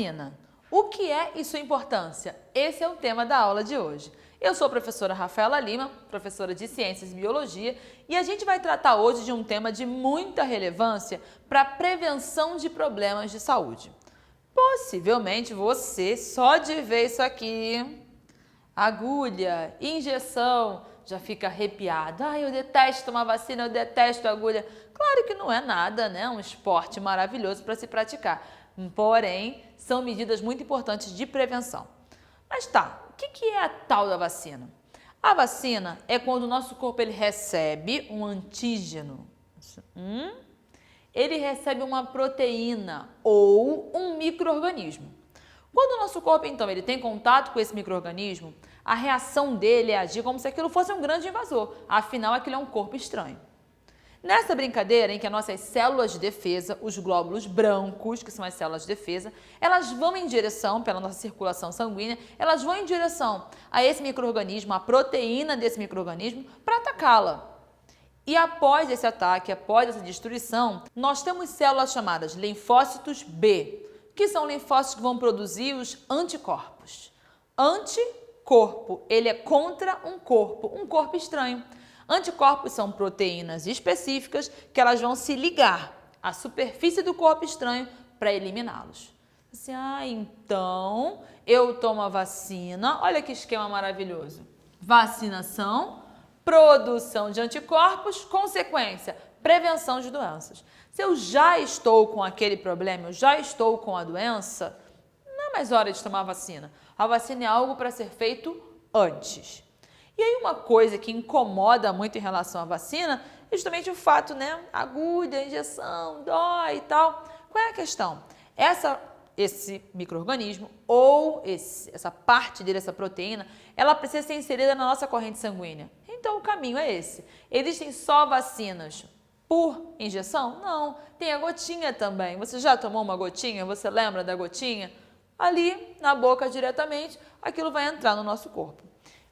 Vacina. O que é e sua importância? Esse é o tema da aula de hoje. Eu sou a professora Rafaela Lima, professora de Ciências e Biologia, e a gente vai tratar hoje de um tema de muita relevância para a prevenção de problemas de saúde. Possivelmente você, só de ver isso aqui, agulha, injeção, já fica arrepiado. Ai, eu detesto tomar vacina, eu detesto agulha. Claro que não é nada, né? Um esporte maravilhoso para se praticar. Porém, são medidas muito importantes de prevenção. Mas tá, o que é a tal da vacina? A vacina é quando o nosso corpo ele recebe um antígeno. Ele recebe uma proteína ou um micro-organismo. Quando o nosso corpo, então, ele tem contato com esse micro-organismo, a reação dele é agir como se aquilo fosse um grande invasor. Afinal, aquilo é um corpo estranho. Nessa brincadeira em que as nossas células de defesa, os glóbulos brancos, que são as células de defesa, elas vão em direção, pela nossa circulação sanguínea, elas vão em direção a esse micro-organismo, a proteína desse micro-organismo, para atacá-la. E após esse ataque, após essa destruição, nós temos células chamadas linfócitos B, que são linfócitos que vão produzir os anticorpos. Anticorpo, ele é contra um corpo estranho. Anticorpos são proteínas específicas que elas vão se ligar à superfície do corpo estranho para eliminá-los. Assim, então eu tomo a vacina, olha que esquema maravilhoso. Vacinação, produção de anticorpos, consequência, prevenção de doenças. Se eu já estou com aquele problema, eu já estou com a doença, não é mais hora de tomar a vacina. A vacina é algo para ser feito antes. E aí uma coisa que incomoda muito em relação à vacina é justamente o fato, né? Agulha, injeção, dói e tal. Qual é a questão? Esse micro-organismo ou essa parte dele, essa proteína, ela precisa ser inserida na nossa corrente sanguínea. Então o caminho é esse. Existem só vacinas por injeção? Não. Tem a gotinha também. Você já tomou uma gotinha? Você lembra da gotinha? Ali, na boca diretamente, aquilo vai entrar no nosso corpo.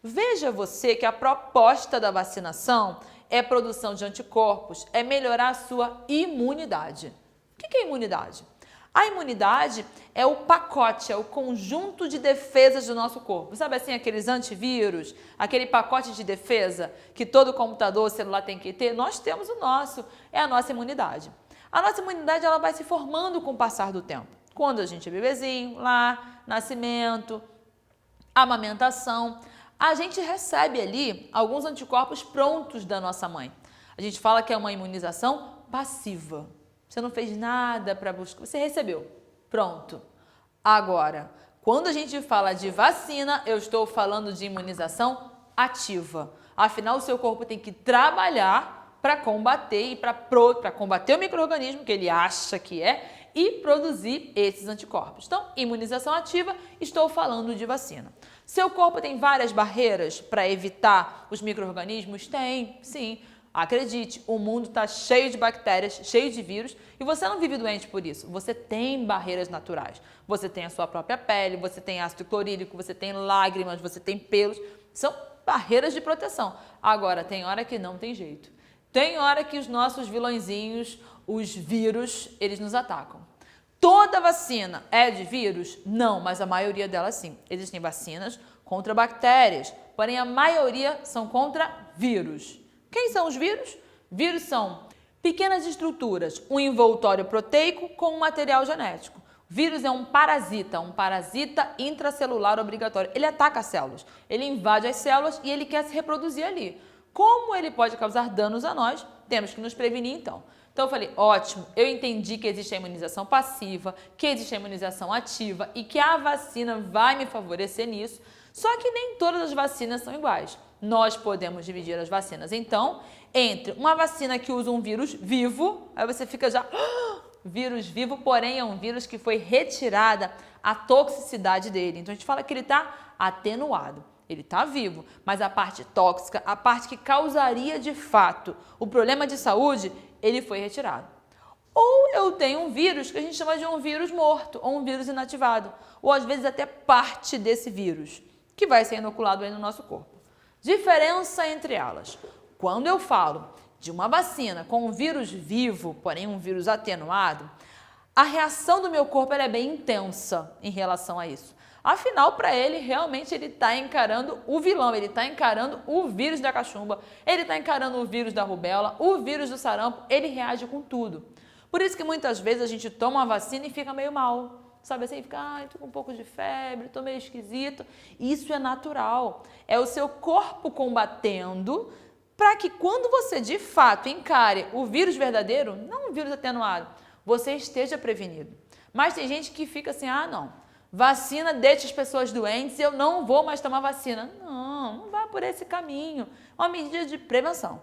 Veja você que a proposta da vacinação é produção de anticorpos, é melhorar a sua imunidade. O que é imunidade? A imunidade é o pacote, é o conjunto de defesas do nosso corpo. Sabe assim, aqueles antivírus, aquele pacote de defesa que todo computador, celular tem que ter? Nós temos o nosso, é a nossa imunidade. A nossa imunidade ela vai se formando com o passar do tempo. Quando a gente é bebezinho, lá, nascimento, amamentação, a gente recebe ali alguns anticorpos prontos da nossa mãe. A gente fala que é uma imunização passiva. Você não fez nada para buscar, você recebeu. Pronto. Agora, quando a gente fala de vacina, eu estou falando de imunização ativa. Afinal, o seu corpo tem que trabalhar para combater para combater o micro-organismo que ele acha que é e produzir esses anticorpos. Então, imunização ativa, estou falando de vacina. Seu corpo tem várias barreiras para evitar os micro-organismos? Tem, sim. Acredite, o mundo está cheio de bactérias, cheio de vírus e você não vive doente por isso. Você tem barreiras naturais. Você tem a sua própria pele, você tem ácido clorídrico, você tem lágrimas, você tem pelos. São barreiras de proteção. Agora, tem hora que não tem jeito. Tem hora que os nossos vilõezinhos, os vírus, eles nos atacam. Toda vacina é de vírus? Não, mas a maioria delas sim. Existem vacinas contra bactérias, porém a maioria são contra vírus. Quem são os vírus? Vírus são pequenas estruturas, um envoltório proteico com um material genético. Vírus é um parasita intracelular obrigatório. Ele ataca as células, ele invade as células e ele quer se reproduzir ali. Como ele pode causar danos a nós, temos que nos prevenir então. Então eu falei, ótimo, eu entendi que existe a imunização passiva, que existe a imunização ativa e que a vacina vai me favorecer nisso, só que nem todas as vacinas são iguais. Nós podemos dividir as vacinas, então, entre uma vacina que usa um vírus vivo, aí você fica já, vírus vivo, porém é um vírus que foi retirada a toxicidade dele. Então a gente fala que ele está atenuado. Ele está vivo, mas a parte tóxica, a parte que causaria de fato o problema de saúde, ele foi retirado. Ou eu tenho um vírus que a gente chama de um vírus morto ou um vírus inativado, ou às vezes até parte desse vírus, que vai ser inoculado aí no nosso corpo. Diferença entre elas. Quando eu falo de uma vacina com um vírus vivo, porém um vírus atenuado, a reação do meu corpo ela é bem intensa em relação a isso. Afinal, para ele, realmente ele está encarando o vilão, ele está encarando o vírus da cachumba, ele está encarando o vírus da rubéola, o vírus do sarampo, ele reage com tudo. Por isso que muitas vezes a gente toma uma vacina e fica meio mal. Sabe assim, fica, ai, tô com um pouco de febre, tô meio esquisito. Isso é natural. É o seu corpo combatendo para que quando você de fato encare o vírus verdadeiro, não um vírus atenuado, você esteja prevenido. Mas tem gente que fica assim, ah, não, vacina deixa as pessoas doentes, eu não vou mais tomar vacina. Não, não vá por esse caminho. É uma medida de prevenção.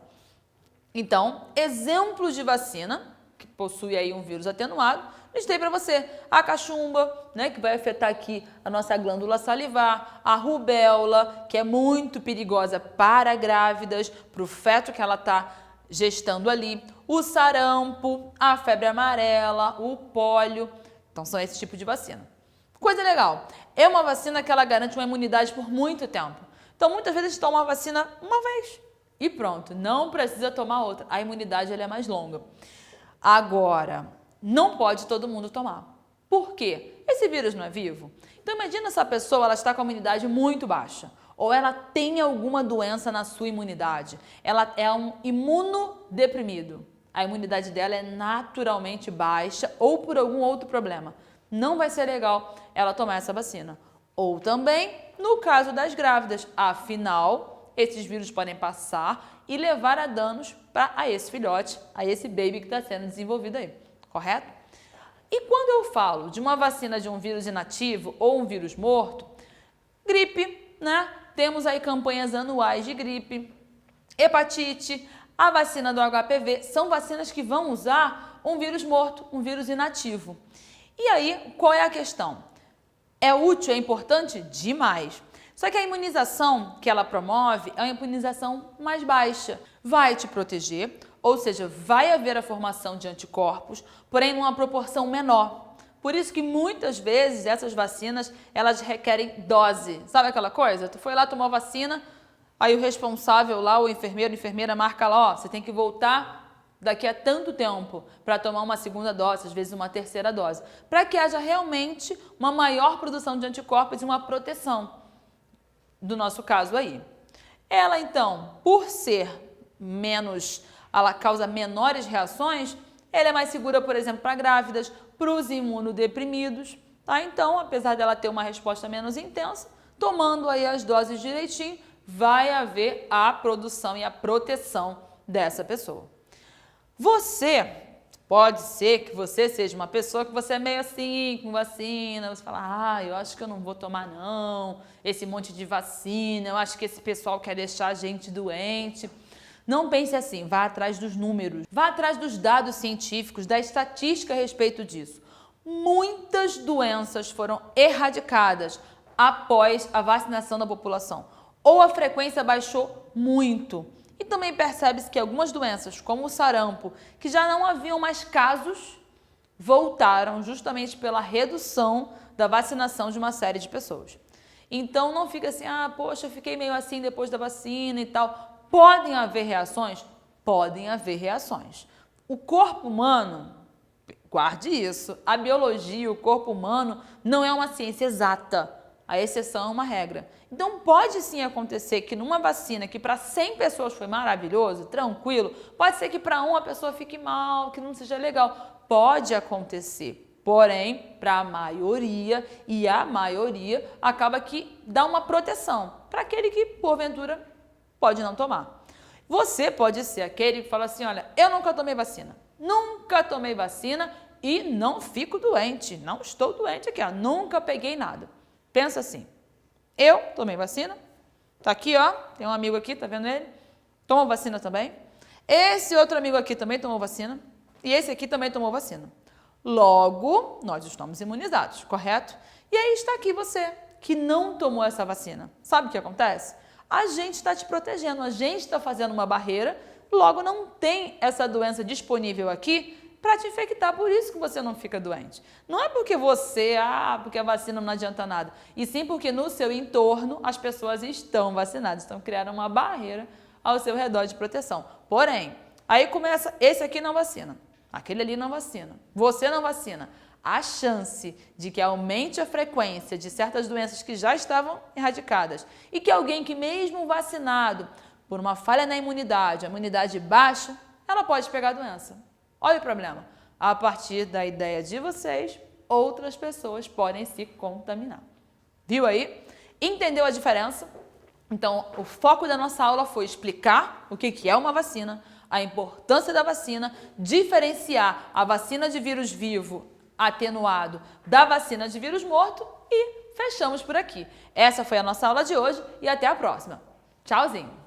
Então, exemplos de vacina que possui aí um vírus atenuado, listei para você a cachumba, né, que vai afetar aqui a nossa glândula salivar, a rubéola, que é muito perigosa para grávidas, para o feto que ela está gestando ali, o sarampo, a febre amarela, o pólio. Então, são esse tipo de vacina. Coisa legal, é uma vacina que ela garante uma imunidade por muito tempo. Então, muitas vezes a gente toma uma vacina uma vez e pronto, não precisa tomar outra. A imunidade ela é mais longa. Agora, não pode todo mundo tomar. Por quê? Esse vírus não é vivo. Então, imagina essa pessoa, ela está com a imunidade muito baixa. Ou ela tem alguma doença na sua imunidade. Ela é um imunodeprimido. A imunidade dela é naturalmente baixa ou por algum outro problema. Não vai ser legal ela tomar essa vacina. Ou também, no caso das grávidas. Afinal, esses vírus podem passar e levar a danos a esse filhote, a esse baby que está sendo desenvolvido aí, correto? E quando eu falo de uma vacina de um vírus inativo ou um vírus morto, gripe, né? Temos aí campanhas anuais de gripe, hepatite, a vacina do HPV, são vacinas que vão usar um vírus morto, um vírus inativo. E aí, qual é a questão? É útil, é importante? Demais. Só que a imunização que ela promove é uma imunização mais baixa. Vai te proteger, ou seja, vai haver a formação de anticorpos, porém numa proporção menor. Por isso que muitas vezes essas vacinas, elas requerem dose. Sabe aquela coisa? Tu foi lá tomar vacina, aí o responsável lá, o enfermeiro, a enfermeira marca lá, ó, você tem que voltar daqui a tanto tempo para tomar uma segunda dose, às vezes uma terceira dose, para que haja realmente uma maior produção de anticorpos e uma proteção do nosso caso aí. Ela então, por ser menos, ela causa menores reações, ela é mais segura, por exemplo, para grávidas, para os imunodeprimidos, tá? Então, apesar dela ter uma resposta menos intensa, tomando aí as doses direitinho, vai haver a produção e a proteção dessa pessoa. Você, pode ser que você seja uma pessoa que você é meio assim, com vacina, você fala, eu acho que eu não vou tomar não, esse monte de vacina, eu acho que esse pessoal quer deixar a gente doente. Não pense assim, vá atrás dos números, vá atrás dos dados científicos, da estatística a respeito disso. Muitas doenças foram erradicadas após a vacinação da população, ou a frequência baixou muito. E também percebe-se que algumas doenças, como o sarampo, que já não haviam mais casos, voltaram justamente pela redução da vacinação de uma série de pessoas. Então não fica assim, poxa, eu fiquei meio assim depois da vacina e tal. Podem haver reações? Podem haver reações. O corpo humano, guarde isso, a biologia, o corpo humano não é uma ciência exata. A exceção é uma regra. Então, pode sim acontecer que numa vacina que para 100 pessoas foi maravilhoso, tranquilo, pode ser que para uma pessoa fique mal, que não seja legal. Pode acontecer. Porém, para a maioria, e a maioria, acaba que dá uma proteção para aquele que, porventura, pode não tomar. Você pode ser aquele que fala assim, olha, eu nunca tomei vacina e não fico doente, não estou doente aqui, nunca peguei nada. Pensa assim, eu tomei vacina, tá aqui, ó, tem um amigo aqui, tá vendo ele? Tomou vacina também. Esse outro amigo aqui também tomou vacina e esse aqui também tomou vacina. Logo, nós estamos imunizados, correto? E aí está aqui você, que não tomou essa vacina. Sabe o que acontece? A gente está te protegendo, a gente está fazendo uma barreira, logo não tem essa doença disponível aqui para te infectar, por isso que você não fica doente. Não é porque porque a vacina não adianta nada, e sim porque no seu entorno as pessoas estão vacinadas, então criaram uma barreira ao seu redor de proteção. Porém, aí começa, esse aqui não vacina, aquele ali não vacina, você não vacina. a chance de que aumente a frequência de certas doenças que já estavam erradicadas e que alguém que mesmo vacinado por uma falha na imunidade, a imunidade baixa, ela pode pegar a doença. Olha o problema. A partir da ideia de vocês, outras pessoas podem se contaminar. Viu aí? Entendeu a diferença? Então, o foco da nossa aula foi explicar o que é uma vacina, a importância da vacina, diferenciar a vacina de vírus vivo atenuado da vacina de vírus morto e fechamos por aqui. Essa foi a nossa aula de hoje e até a próxima. Tchauzinho!